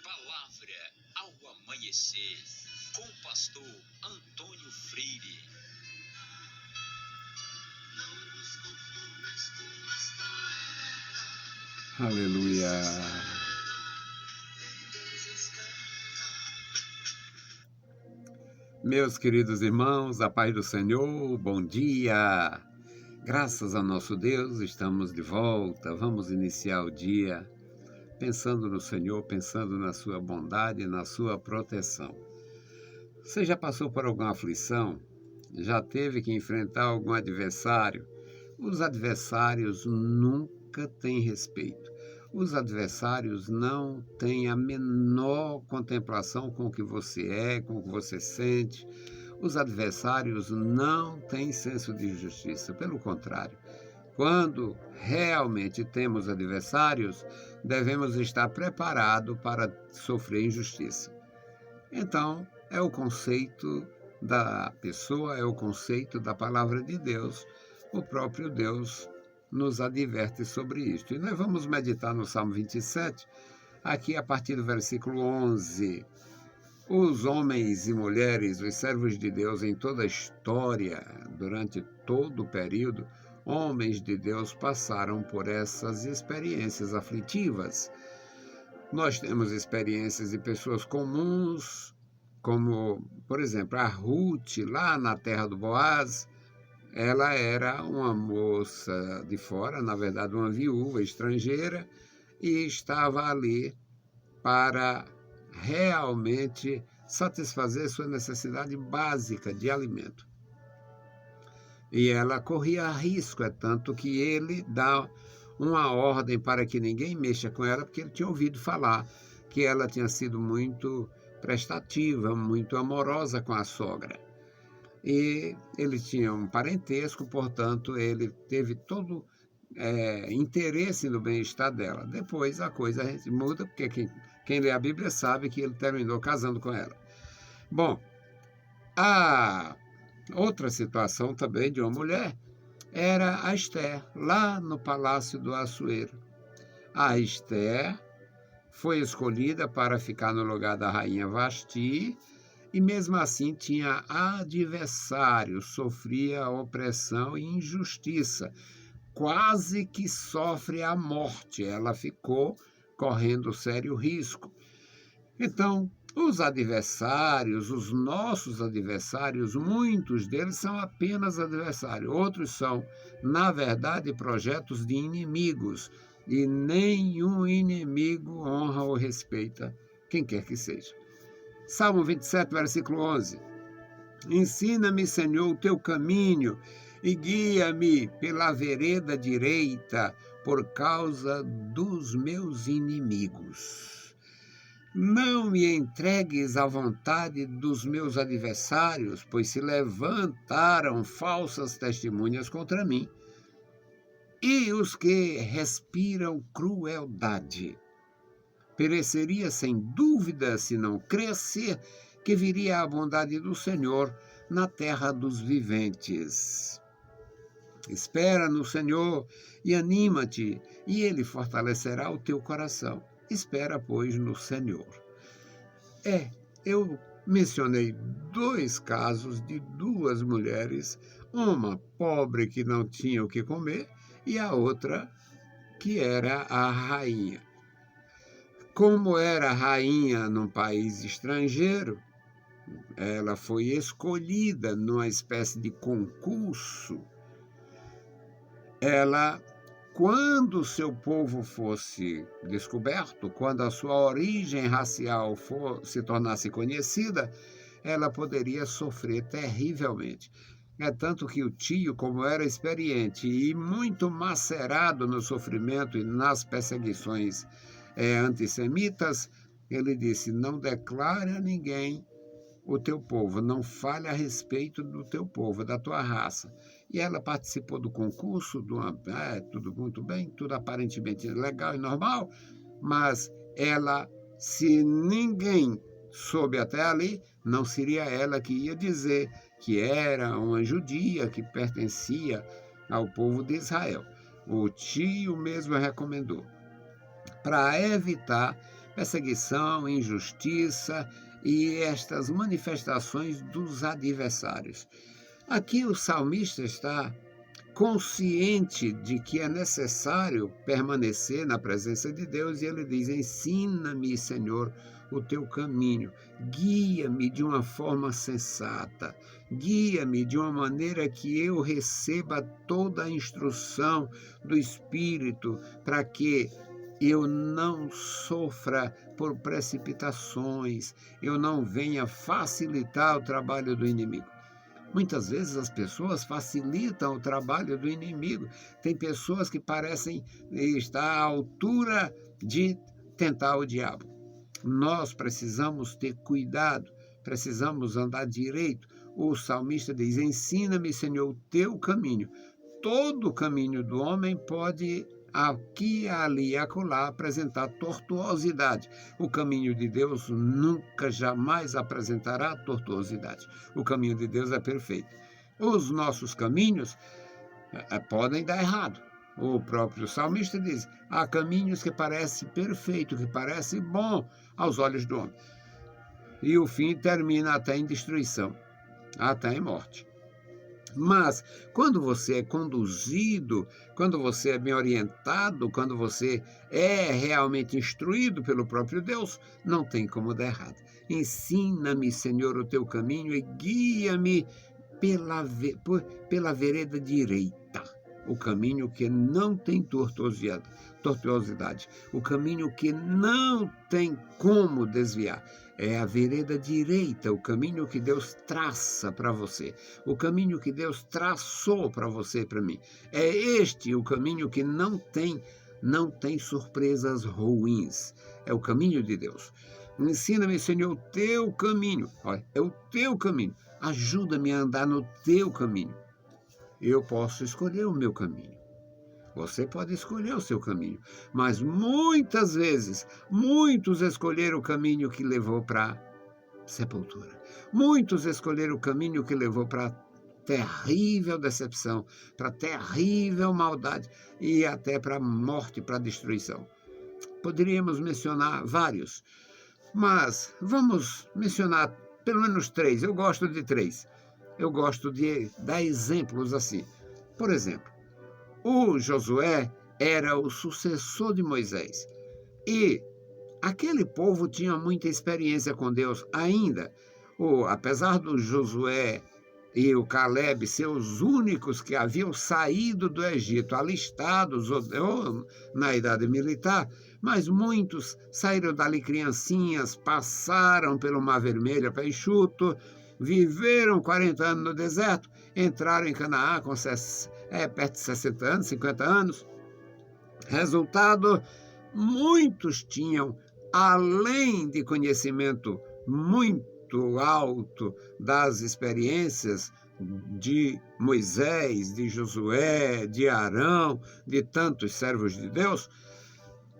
Palavra ao amanhecer, com o pastor Antônio Freire. Aleluia. Meus queridos irmãos, a paz do Senhor, bom dia. Graças a nosso Deus, estamos de volta. Vamos iniciar o dia pensando no Senhor, pensando na sua bondade e na sua proteção. Você já passou por alguma aflição? Já teve que enfrentar algum adversário? Os adversários nunca têm respeito. Os adversários não têm a menor contemplação com o que você é, com o que você sente. Os adversários não têm senso de justiça. Pelo contrário, quando realmente temos adversários, devemos estar preparados para sofrer injustiça. Então, é o conceito da pessoa, é o conceito da palavra de Deus. O próprio Deus nos adverte sobre isto. E nós vamos meditar no Salmo 27, aqui a partir do versículo 11. Os homens e mulheres, os servos de Deus em toda a história, durante todo o período, homens de Deus passaram por essas experiências aflitivas. Nós temos experiências de pessoas comuns, como, por exemplo, a Ruth, lá na terra do Boaz. Ela era uma moça de fora, na verdade uma viúva estrangeira, e estava ali para realmente satisfazer sua necessidade básica de alimento. E ela corria risco, é tanto que ele dá uma ordem para que ninguém mexa com ela, porque ele tinha ouvido falar que ela tinha sido muito prestativa, muito amorosa com a sogra. E ele tinha um parentesco, portanto, ele teve todo interesse no bem-estar dela. Depois a coisa muda, porque quem lê a Bíblia sabe que ele terminou casando com ela. Bom, a outra situação também de uma mulher era a Esther, lá no Palácio do Assuero. A Esther foi escolhida para ficar no lugar da rainha Vasti, e mesmo assim tinha adversário, sofria opressão e injustiça, quase que sofre a morte. Ela ficou correndo sério risco. Então, os adversários, os nossos adversários, muitos deles são apenas adversários, outros são, na verdade, projetos de inimigos, e nenhum inimigo honra ou respeita quem quer que seja. Salmo 27, versículo 11. Ensina-me, Senhor, o teu caminho e guia-me pela vereda direita por causa dos meus inimigos. Não me entregues à vontade dos meus adversários, pois se levantaram falsas testemunhas contra mim, e os que respiram crueldade. Pereceria sem dúvida se não crescer, que viria a bondade do Senhor na terra dos viventes. Espera no Senhor e anima-te, e Ele fortalecerá o teu coração. Espera, pois, no Senhor. Eu mencionei 2 casos de 2 mulheres, uma pobre que não tinha o que comer e a outra que era a rainha. Como era rainha num país estrangeiro, ela foi escolhida numa espécie de concurso. Ela, quando seu povo fosse descoberto, quando a sua origem racial se tornasse conhecida, ela poderia sofrer terrivelmente. É tanto que o tio, como era experiente e muito macerado no sofrimento e nas perseguições antissemitas, ele disse: não declare a ninguém o teu povo, não fale a respeito do teu povo, da tua raça. E ela participou do concurso, tudo muito bem, tudo aparentemente legal e normal, mas ela, se ninguém soube até ali, não seria ela que ia dizer que era uma judia que pertencia ao povo de Israel. O tio mesmo recomendou, para evitar perseguição, injustiça e estas manifestações dos adversários. Aqui o salmista está consciente de que é necessário permanecer na presença de Deus, e ele diz: ensina-me, Senhor, o teu caminho, guia-me de uma forma sensata, guia-me de uma maneira que eu receba toda a instrução do Espírito, para que eu não sofra por precipitações, eu não venha facilitar o trabalho do inimigo. Muitas vezes as pessoas facilitam o trabalho do inimigo. Tem pessoas que parecem estar à altura de tentar o diabo. Nós precisamos ter cuidado, precisamos andar direito. O salmista diz: ensina-me, Senhor, o teu caminho. Todo o caminho do homem pode aqui, ali e acolá apresentar tortuosidade. O caminho de Deus nunca, jamais apresentará tortuosidade. O caminho de Deus é perfeito. Os nossos caminhos podem dar errado. O próprio salmista diz: há caminhos que parecem perfeito, que parecem bom aos olhos do homem. E o fim termina até em destruição, até em morte. Mas, quando você é conduzido, quando você é bem orientado, quando você é realmente instruído pelo próprio Deus, não tem como dar errado. Ensina-me, Senhor, o teu caminho e guia-me pela vereda direita, o caminho que não tem tortuosidade, o caminho que não tem como desviar. É a vereda direita, o caminho que Deus traça para você, o caminho que Deus traçou para você e para mim. É este o caminho que não tem surpresas ruins. É o caminho de Deus. Ensina-me, Senhor, o teu caminho. Olha, é o teu caminho. Ajuda-me a andar no teu caminho. Eu posso escolher o meu caminho. Você pode escolher o seu caminho, mas muitas vezes, muitos escolheram o caminho que levou para a sepultura. Muitos escolheram o caminho que levou para a terrível decepção, para a terrível maldade e até para a morte, para a destruição. Poderíamos mencionar vários, mas vamos mencionar pelo menos 3. Eu gosto de 3. Eu gosto de dar exemplos assim. Por exemplo, o Josué era o sucessor de Moisés. E aquele povo tinha muita experiência com Deus ainda. Apesar do Josué e o Caleb ser os únicos que haviam saído do Egito, alistados ou na idade militar, mas muitos saíram dali criancinhas, passaram pelo Mar Vermelho a pé enxuto, viveram 40 anos no deserto, entraram em Canaã com perto de 60 anos, 50 anos. Resultado, muitos tinham, além de conhecimento muito alto das experiências de Moisés, de Josué, de Arão, de tantos servos de Deus,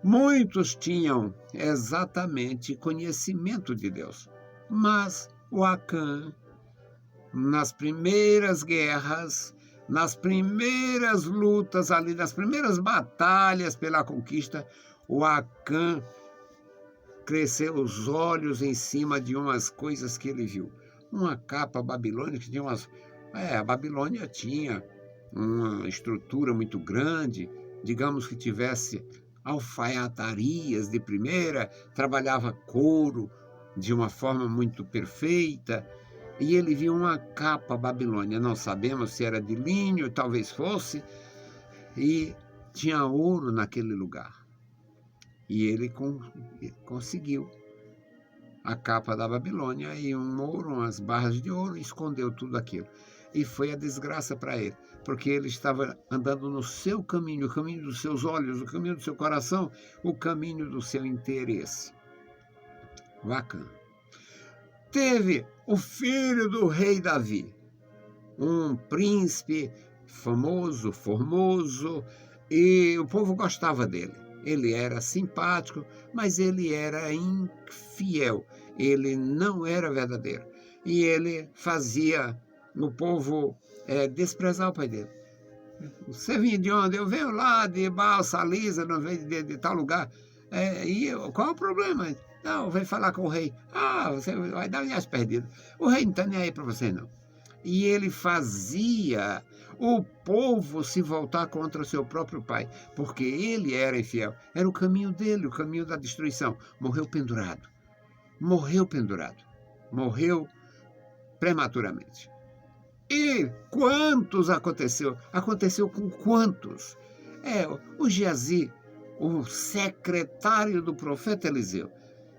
muitos tinham exatamente conhecimento de Deus. Mas o Acã, nas primeiras guerras, nas primeiras lutas ali, nas primeiras batalhas pela conquista, o Acã cresceu os olhos em cima de umas coisas que ele viu. Uma capa babilônica que tinha a Babilônia tinha uma estrutura muito grande, digamos que tivesse alfaiatarias de primeira, trabalhava couro de uma forma muito perfeita, e ele viu uma capa babilônia, não sabemos se era de linho, talvez fosse, e tinha ouro naquele lugar. E ele conseguiu a capa da Babilônia e um ouro, umas barras de ouro, e escondeu tudo aquilo. E foi a desgraça para ele, porque ele estava andando no seu caminho, o caminho dos seus olhos, o caminho do seu coração, o caminho do seu interesse. Acã teve o filho do rei Davi, um príncipe famoso, formoso, e o povo gostava dele. Ele era simpático, mas ele era infiel, ele não era verdadeiro. E ele fazia o povo desprezar o pai dele. Você vinha de onde? Eu venho lá de Balsa Lisa, não venho de tal lugar. Qual é o problema? Não, vem falar com o rei. Você vai dar viagem perdida. O rei não está nem aí para você, não. E ele fazia o povo se voltar contra o seu próprio pai, porque ele era infiel. Era o caminho dele, o caminho da destruição. Morreu pendurado. Morreu pendurado. Morreu prematuramente. E quantos aconteceu? Aconteceu com quantos? O Geazi, o secretário do profeta Eliseu,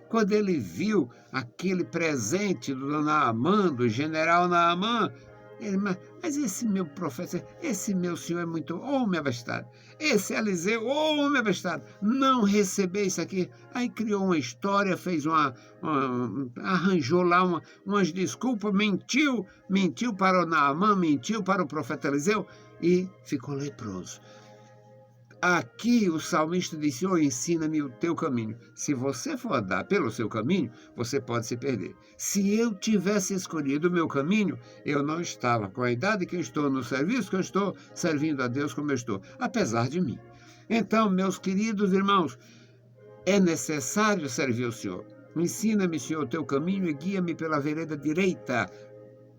quando ele viu aquele presente do Naamã, do general Naamã, ele, mas esse meu profeta, esse meu senhor é muito, minha abestado, esse Eliseu, minha abestado, não receber isso aqui. Aí criou uma história, fez arranjou lá umas desculpas, mentiu para o Naamã, mentiu para o profeta Eliseu e ficou leproso. Aqui o salmista disse: ensina-me o teu caminho. Se você for andar pelo seu caminho, você pode se perder. Se eu tivesse escolhido o meu caminho, eu não estava com a idade que eu estou, no serviço que eu estou, servindo a Deus como eu estou, apesar de mim. Então, meus queridos irmãos, é necessário servir o Senhor. Ensina-me, Senhor, o teu caminho e guia-me pela vereda direita,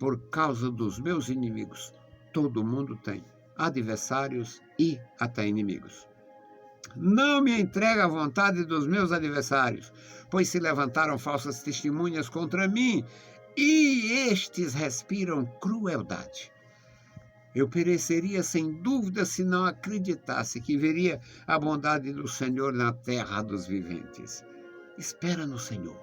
por causa dos meus inimigos. Todo mundo tem adversários e até inimigos. Não me entrega à vontade dos meus adversários, pois se levantaram falsas testemunhas contra mim, e estes respiram crueldade. Eu pereceria sem dúvida se não acreditasse que veria a bondade do Senhor na terra dos viventes. Espera no Senhor.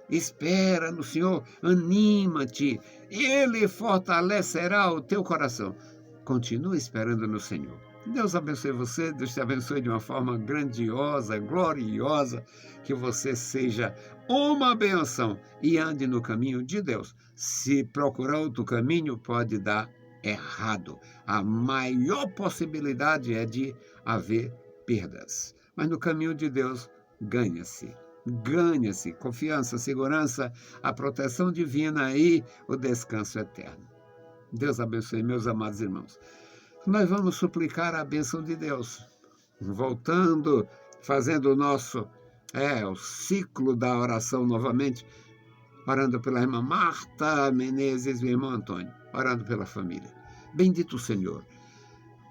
Espera no Senhor, anima-te, Ele fortalecerá o teu coração. Continue esperando no Senhor. Deus abençoe você, Deus te abençoe de uma forma grandiosa, gloriosa, que você seja uma benção e ande no caminho de Deus. Se procurar outro caminho, pode dar errado. A maior possibilidade é de haver perdas. Mas no caminho de Deus, ganha-se. Ganha-se confiança, segurança, a proteção divina e o descanso eterno. Deus abençoe, meus amados irmãos. Nós vamos suplicar a bênção de Deus. Voltando, fazendo o nosso o ciclo da oração novamente, orando pela irmã Marta Menezes e o irmão Antônio, orando pela família. Bendito o Senhor.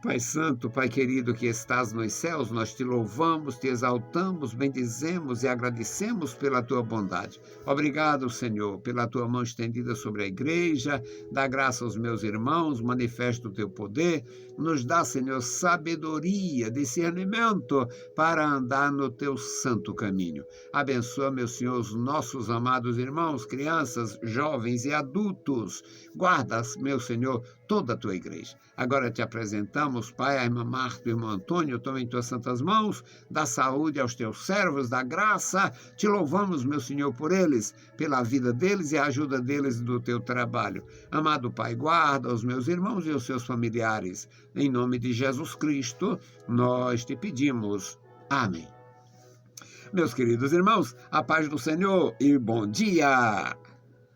Pai Santo, Pai querido que estás nos céus, nós te louvamos, te exaltamos, bendizemos e agradecemos pela tua bondade. Obrigado, Senhor, pela tua mão estendida sobre a igreja, dá graça aos meus irmãos, manifesta o teu poder, nos dá, Senhor, sabedoria, discernimento para andar no teu santo caminho. Abençoa, meu Senhor, os nossos amados irmãos, crianças, jovens e adultos. Guarda, meu Senhor, toda a tua igreja. Agora te apresentamos, Pai, a irmã Marta e o irmão Antônio, toma em tuas santas mãos, dá saúde aos teus servos, dá graça, te louvamos, meu Senhor, por eles, pela vida deles e a ajuda deles do teu trabalho. Amado Pai, guarda os meus irmãos e os seus familiares. Em nome de Jesus Cristo, nós te pedimos. Amém. Meus queridos irmãos, a paz do Senhor e bom dia!